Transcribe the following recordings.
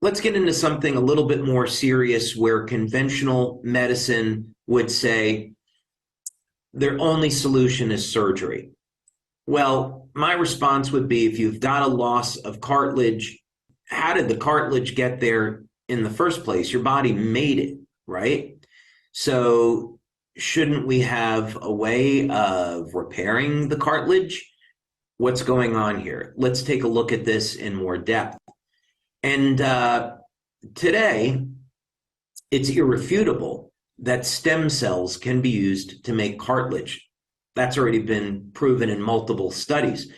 Let's get into something a little bit more serious where conventional medicine would say their only solution is surgery. Well, my response would be if you've got a loss of cartilage, how did the cartilage get there in the first place? Your body made it, right? So shouldn't we have a way of repairing the cartilage? What's going on here? Let's take a look at this in more depth. And today, it's irrefutable that stem cells can be used to make cartilage. That's already been proven in multiple studies.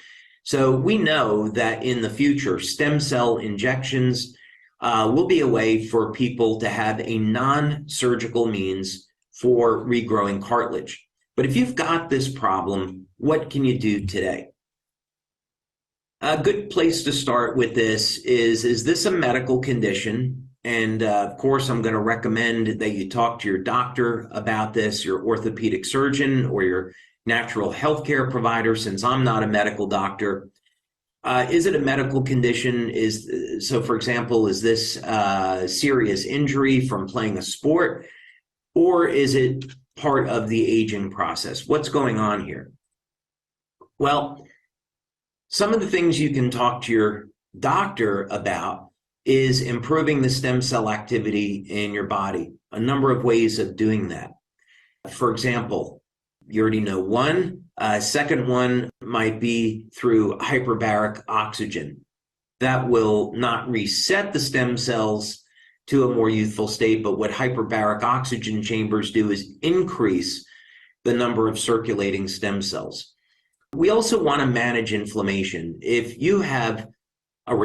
So we know that in the future, stem cell injections will be a way for people to have a non-surgical means for regrowing cartilage. But if you've got this problem, what can you do today? A good place to start with this is this a medical condition? And of course, I'm going to recommend that you talk to your doctor about this, your orthopedic surgeon or your natural health care provider, since I'm not a medical doctor. Is it a medical condition? So, for example, is this serious injury from playing a sport, or is it part of the aging process? What's going on here? Well, some of the things you can talk to your doctor about is improving the stem cell activity in your body. A number of ways of doing that. For example, you already know one. Second one might be through hyperbaric oxygen. That will not reset the stem cells to a more youthful state, but what hyperbaric oxygen chambers do is increase the number of circulating stem cells. We also want to manage inflammation. If you have a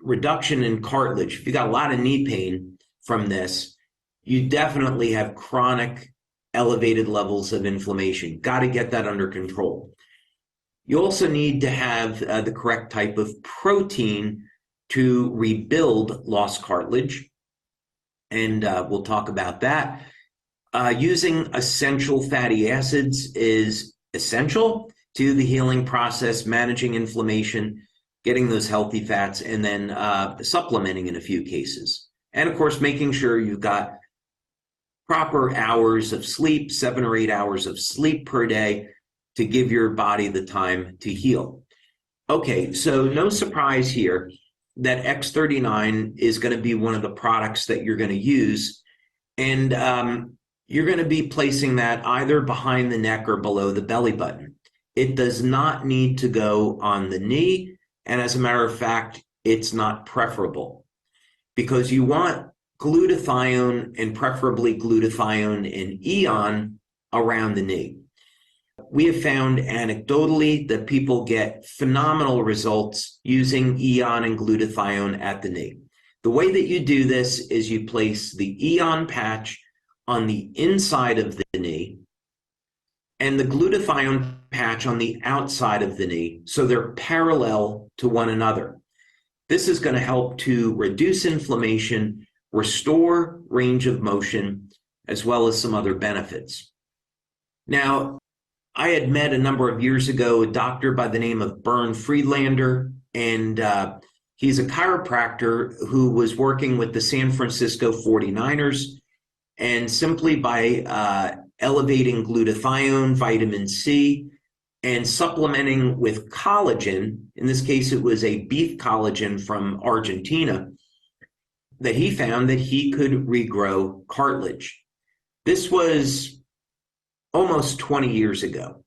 reduction in cartilage, if you got a lot of knee pain from this, you definitely have chronic elevated levels of inflammation. Got to get that under control. You also need to have the correct type of protein to rebuild lost cartilage. And we'll talk about that. Using essential fatty acids is essential to the healing process, managing inflammation, getting those healthy fats, and then supplementing in a few cases. And of course, making sure you've got proper hours of sleep, 7 or 8 hours of sleep per day to give your body the time to heal. Okay, so no surprise here that X39 is going to be one of the products that you're going to use. And you're going to be placing that either behind the neck or below the belly button. It does not need to go on the knee. And as a matter of fact, it's not preferable because you want glutathione and preferably glutathione and eon around the knee. We have found anecdotally that people get phenomenal results using eon and glutathione at the knee. The way that you do this is you place the eon patch on the inside of the knee and the glutathione patch on the outside of the knee, so they're parallel to one another. This is going to help to reduce inflammation, restore range of motion, as well as some other benefits. Now, I had met a number of years ago a doctor by the name of Bernd Friedlander, and he's a chiropractor who was working with the San Francisco 49ers, and simply by elevating glutathione, vitamin C, and supplementing with collagen, in this case it was a beef collagen from Argentina, that he found that he could regrow cartilage. This was almost 20 years ago,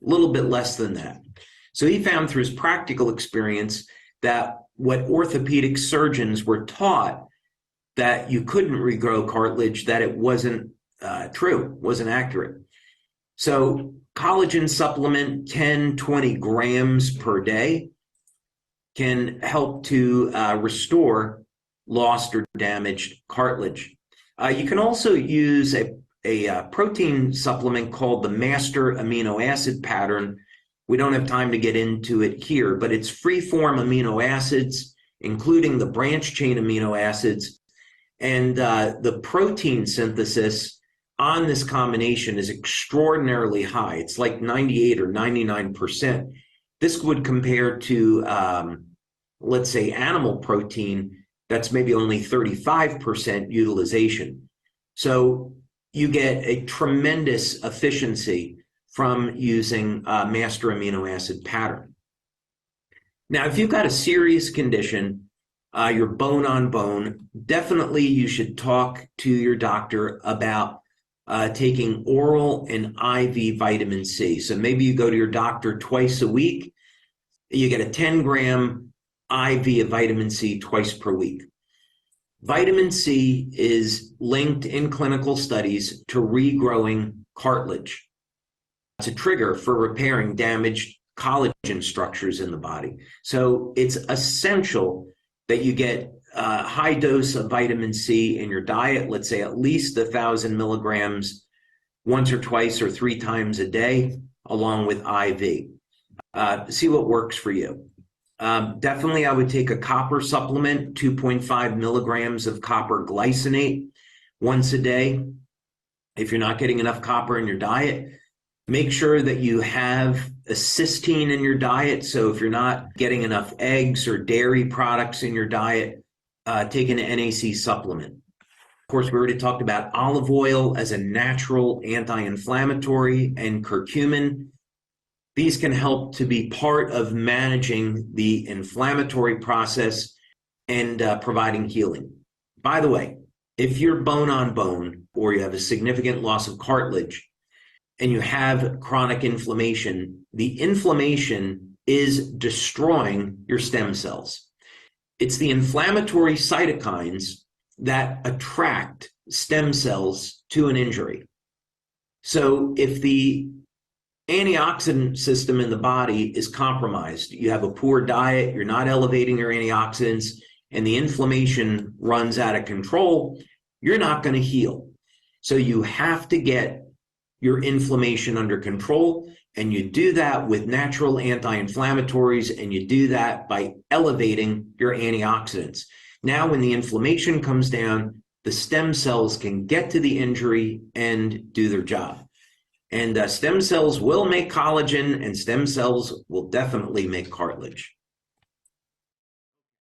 a little bit less than that. So he found through his practical experience that what orthopedic surgeons were taught, that you couldn't regrow cartilage, that it wasn't true, wasn't accurate. So collagen supplement, 10, 20 grams per day, can help to restore lost or damaged cartilage. You can also use a protein supplement called the master amino acid pattern. We don't have time to get into it here, but it's free-form amino acids, including the branch chain amino acids. And the protein synthesis on this combination is extraordinarily high. It's like 98 or 99%. This would compare to, let's say, animal protein that's maybe only 35% utilization. So you get a tremendous efficiency from using a master amino acid pattern. Now, if you've got a serious condition, you're bone on bone, definitely you should talk to your doctor about taking oral and IV vitamin C. So maybe you go to your doctor twice a week, you get a 10-gram IV of vitamin C twice per week. Vitamin C is linked in clinical studies to regrowing cartilage. It's a trigger for repairing damaged collagen structures in the body. So it's essential that you get a high dose of vitamin C in your diet, let's say at least 1,000 milligrams once or twice or 3 times a day, along with IV. See what works for you. Definitely, I would take a copper supplement, 2.5 milligrams of copper glycinate once a day. If you're not getting enough copper in your diet, make sure that you have a cysteine in your diet. So if you're not getting enough eggs or dairy products in your diet, take an NAC supplement. Of course, we already talked about olive oil as a natural anti-inflammatory, and curcumin. These can help to be part of managing the inflammatory process and providing healing. By the way, if you're bone on bone or you have a significant loss of cartilage and you have chronic inflammation, the inflammation is destroying your stem cells. It's the inflammatory cytokines that attract stem cells to an injury. So if the antioxidant system in the body is compromised, you have a poor diet, you're not elevating your antioxidants, and the inflammation runs out of control, you're not going to heal. So you have to get your inflammation under control, and you do that with natural anti-inflammatories, and you do that by elevating your antioxidants. Now, when the inflammation comes down, the stem cells can get to the injury and do their job. And stem cells will make collagen, and stem cells will definitely make cartilage.